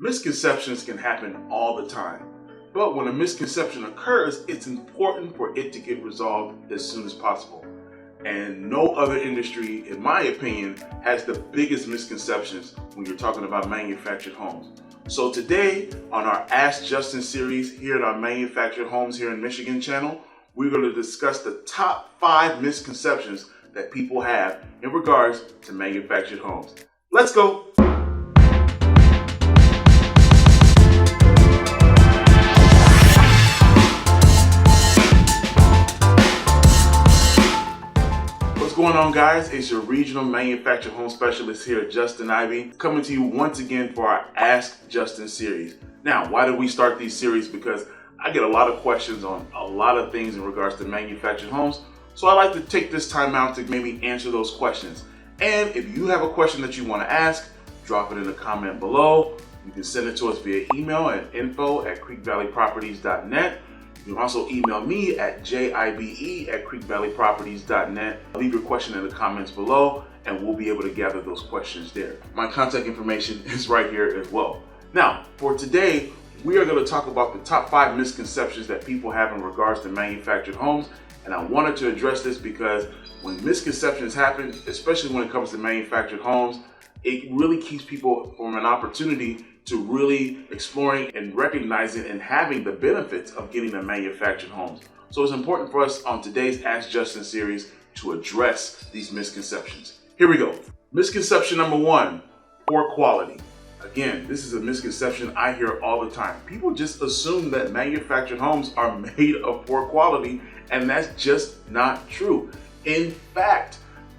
Misconceptions can happen all the time, but when a misconception occurs, it's important for it to get resolved as soon as possible. And no other industry, in my opinion, has the biggest misconceptions when you're talking about manufactured homes. So today, on our Ask Justin series here at our Manufactured Homes here in Michigan channel, we're going to discuss the top 5 misconceptions that people have in regards to manufactured homes. Let's go! What's going on, guys? It's your regional manufactured home specialist here, Justin Ivy, coming to you once again for our Ask Justin series. Now, why did we start these series? Because I get a lot of questions on a lot of things in regards to manufactured homes. So I like to take this time out to maybe answer those questions. And if you have a question that you want to ask, drop it in the comment below. You can send it to us via email at info@creekvalleyproperties.net. You can also email me at jibe@creekvalleyproperties.net. Leave your question in the comments below and we'll be able to gather those questions there. My contact information is right here as well. Now, for today, we are going to talk about the top 5 misconceptions that people have in regards to manufactured homes. And I wanted to address this because when misconceptions happen, especially when it comes to manufactured homes, it really keeps people from an opportunity to really exploring and recognizing and having the benefits of getting a manufactured homes. So it's important for us on today's Ask Justin series to address these misconceptions. Here we go. Misconception number 1, poor quality. Again, this is a misconception I hear all the time. People just assume that manufactured homes are made of poor quality, and that's just not true. In fact,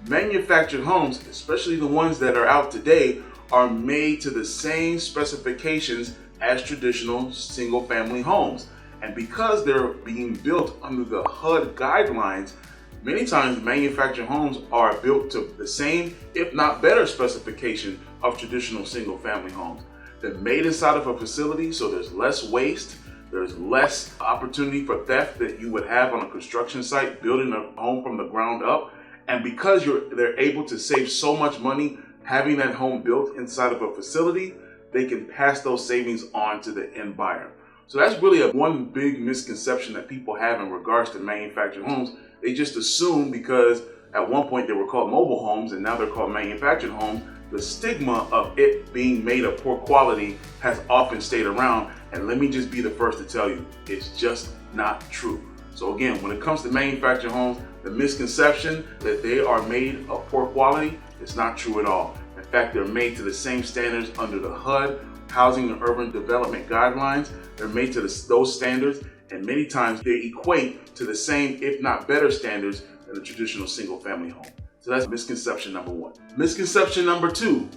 manufactured homes, especially the ones that are out today, are made to the same specifications as traditional single-family homes. And because they're being built under the HUD guidelines, many times manufactured homes are built to the same, if not better, specification of traditional single-family homes. They're made inside of a facility, so there's less waste, there's less opportunity for theft that you would have on a construction site building a home from the ground up. And because they're able to save so much money having that home built inside of a facility, they can pass those savings on to the end buyer. So that's really one big misconception that people have in regards to manufactured homes. They just assume because at one point they were called mobile homes and now they're called manufactured homes, the stigma of it being made of poor quality has often stayed around. And let me just be the first to tell you, it's just not true. So again, when it comes to manufactured homes, the misconception that they are made of poor quality is not true at all. In fact, they're made to the same standards under the HUD, Housing and Urban Development Guidelines. They're made to those standards, and many times they equate to the same, if not better, standards than a traditional single-family home. So that's misconception number 1. Misconception number 2,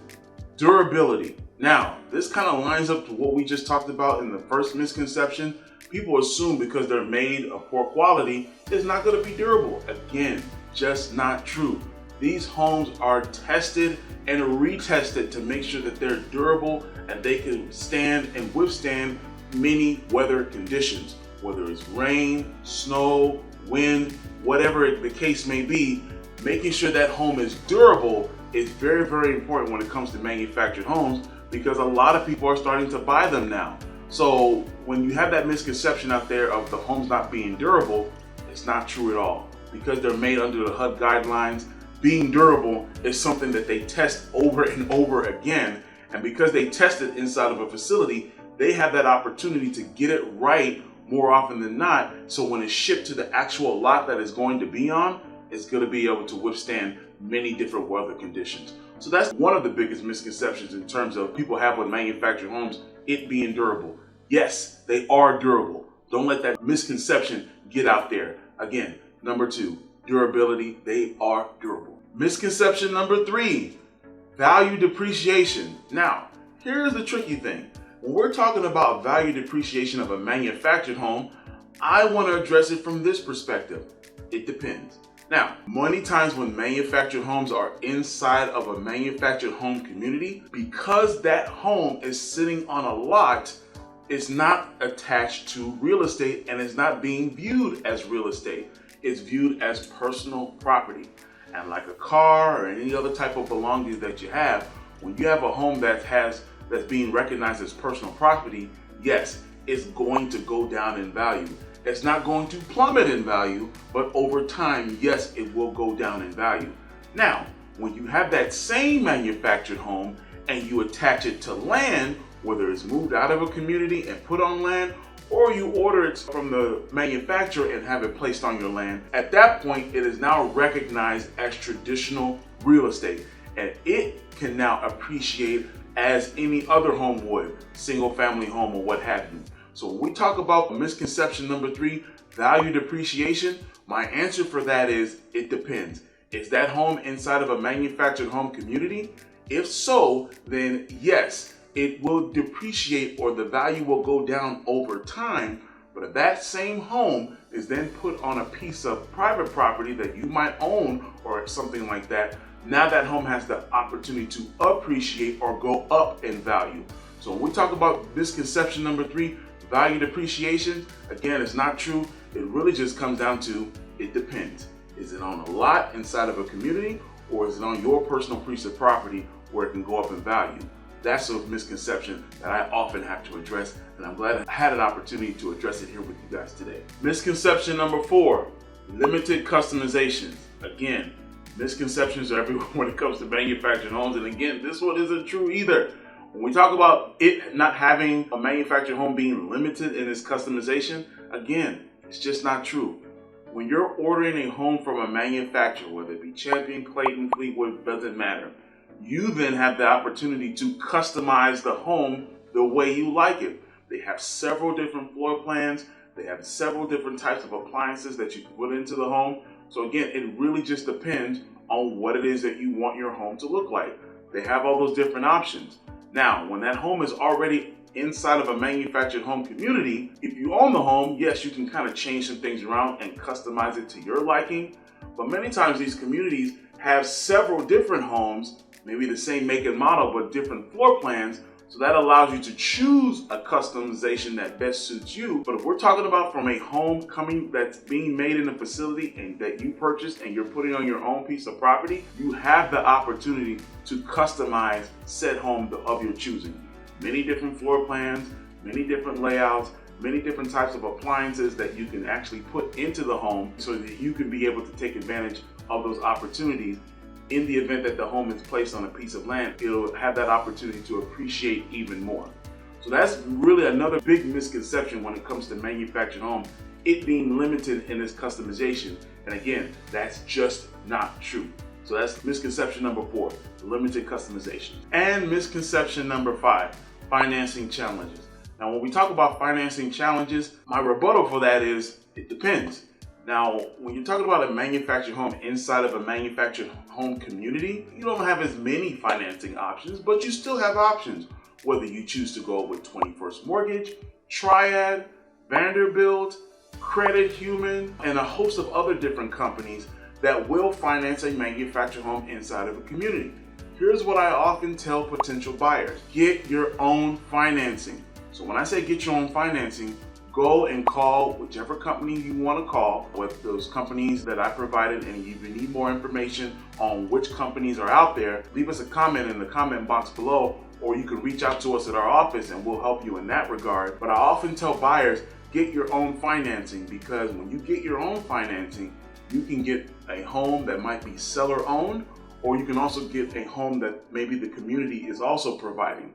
durability. Now, this kind of lines up to what we just talked about in the first misconception. People assume because they're made of poor quality, it's not going to be durable. Again, just not true. These homes are tested and retested to make sure that they're durable and they can stand and withstand many weather conditions, whether it's rain, snow, wind, whatever the case may be. Making sure that home is durable is very, very important when it comes to manufactured homes because a lot of people are starting to buy them now. So when you have that misconception out there of the homes not being durable, it's not true at all. Because they're made under the HUD guidelines, being durable is something that they test over and over again. And because they test it inside of a facility, they have that opportunity to get it right more often than not. So when it's shipped to the actual lot that it's going to be on, it's going to be able to withstand many different weather conditions. So that's one of the biggest misconceptions in terms of people have with manufactured homes, it being durable. Yes, they are durable. Don't let that misconception get out there. Again, number 2, durability, they are durable. Misconception number 3, value depreciation. Now, here's the tricky thing. When we're talking about value depreciation of a manufactured home, I want to address it from this perspective. It depends. Now, many times when manufactured homes are inside of a manufactured home community, because that home is sitting on a lot, it's not attached to real estate and it's not being viewed as real estate. It's viewed as personal property. And like a car or any other type of belongings that you have, when you have a home that has that's being recognized as personal property, yes, it's going to go down in value. It's not going to plummet in value, but over time, yes, it will go down in value. Now, when you have that same manufactured home and you attach it to land, whether it's moved out of a community and put on land, or you order it from the manufacturer and have it placed on your land, at that point, it is now recognized as traditional real estate, and it can now appreciate as any other home would, single family home or what have you. So when we talk about misconception number 3, value depreciation, my answer for that is it depends. Is that home inside of a manufactured home community? If so, then yes, it will depreciate or the value will go down over time. But if that same home is then put on a piece of private property that you might own or something like that, now that home has the opportunity to appreciate or go up in value. So when we talk about misconception number 3, value depreciation, again, it's not true. It really just comes down to it depends. Is it on a lot inside of a community, or is it on your personal piece of property where it can go up in value? That's a misconception that I often have to address, and I'm glad I had an opportunity to address it here with you guys today. Misconception number 4, limited customizations. Again, misconceptions are everywhere when it comes to manufactured homes, and again, this one isn't true either. When we talk about it not having a manufactured home being limited in its customization, again, it's just not true. When you're ordering a home from a manufacturer, whether it be Champion, Clayton, Fleetwood, doesn't matter, you then have the opportunity to customize the home the way you like it. They have several different floor plans. They have several different types of appliances that you can put into the home. So again, it really just depends on what it is that you want your home to look like. They have all those different options. Now, when that home is already inside of a manufactured home community, if you own the home, yes, you can kind of change some things around and customize it to your liking. But many times these communities have several different homes, maybe the same make and model, but different floor plans. So that allows you to choose a customization that best suits you. But if we're talking about from a home that's being made in a facility and that you purchased and you're putting on your own piece of property, you have the opportunity to customize said home of your choosing. Many different floor plans, many different layouts, many different types of appliances that you can actually put into the home so that you can be able to take advantage of those opportunities. In the event that the home is placed on a piece of land, it'll have that opportunity to appreciate even more. So that's really another big misconception when it comes to manufactured home, it being limited in its customization. And again, that's just not true. So that's misconception number 4, limited customization. And misconception number 5, financing challenges. Now, when we talk about financing challenges, my rebuttal for that is it depends. Now, when you're talking about a manufactured home inside of a manufactured home community, you don't have as many financing options, but you still have options. Whether you choose to go with 21st Mortgage, Triad, Vanderbilt, Credit Human, and a host of other different companies that will finance a manufactured home inside of a community. Here's what I often tell potential buyers: get your own financing. So when I say get your own financing, go and call whichever company you want to call, with those companies that I provided, and if you need more information on which companies are out there, leave us a comment in the comment box below, or you can reach out to us at our office and we'll help you in that regard. But I often tell buyers, get your own financing, because when you get your own financing, you can get a home that might be seller owned, or you can also get a home that maybe the community is also providing.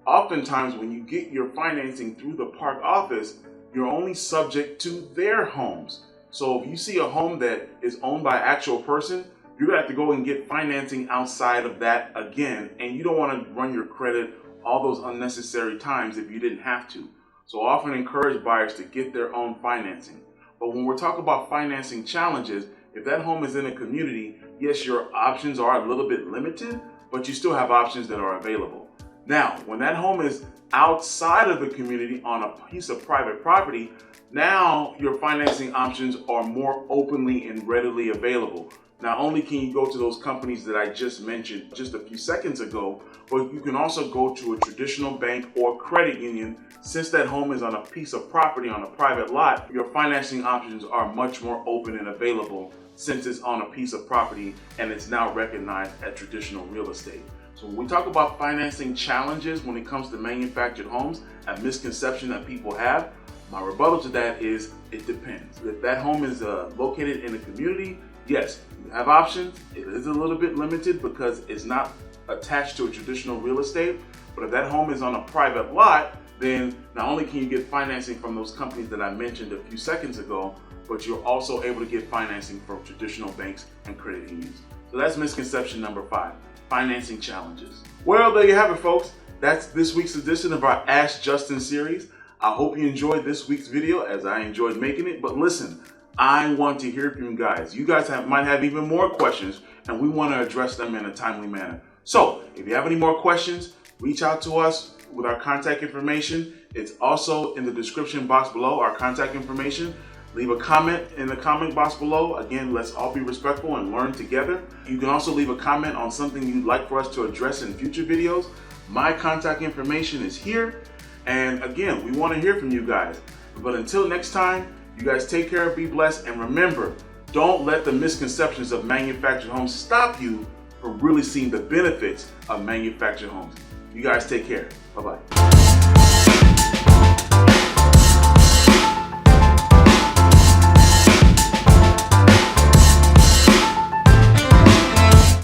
Oftentimes, when you get your financing through the park office, you're only subject to their homes. So if you see a home that is owned by an actual person, you're gonna have to go and get financing outside of that again, and you don't want to run your credit all those unnecessary times if you didn't have to. So I often encourage buyers to get their own financing. But when we're talking about financing challenges, if that home is in a community, yes, your options are a little bit limited, but you still have options that are available. Now, when that home is outside of the community on a piece of private property, now your financing options are more openly and readily available. Not only can you go to those companies that I just mentioned just a few seconds ago, but you can also go to a traditional bank or credit union. Since that home is on a piece of property on a private lot, your financing options are much more open and available since it's on a piece of property and it's now recognized as traditional real estate. So So when we talk about financing challenges when it comes to manufactured homes, a misconception that people have, my rebuttal to that is it depends. If that home is located in a community, yes, you have options. It is a little bit limited because it's not attached to a traditional real estate. But if that home is on a private lot, then not only can you get financing from those companies that I mentioned a few seconds ago, but you're also able to get financing from traditional banks and credit unions. So that's misconception number 5, financing challenges. Well, there you have it, folks. That's this week's edition of our Ask Justin series. I hope you enjoyed this week's video as I enjoyed making it. But listen, I want to hear from you guys. You guys might have even more questions, and we want to address them in a timely manner. So if you have any more questions, reach out to us with our contact information. It's also in the description box below, our contact information. Leave a comment in the comment box below. Again, let's all be respectful and learn together. You can also leave a comment on something you'd like for us to address in future videos. My contact information is here. And again, we want to hear from you guys. But until next time, you guys take care, be blessed, and remember, don't let the misconceptions of manufactured homes stop you from really seeing the benefits of manufactured homes. You guys take care. Bye-bye.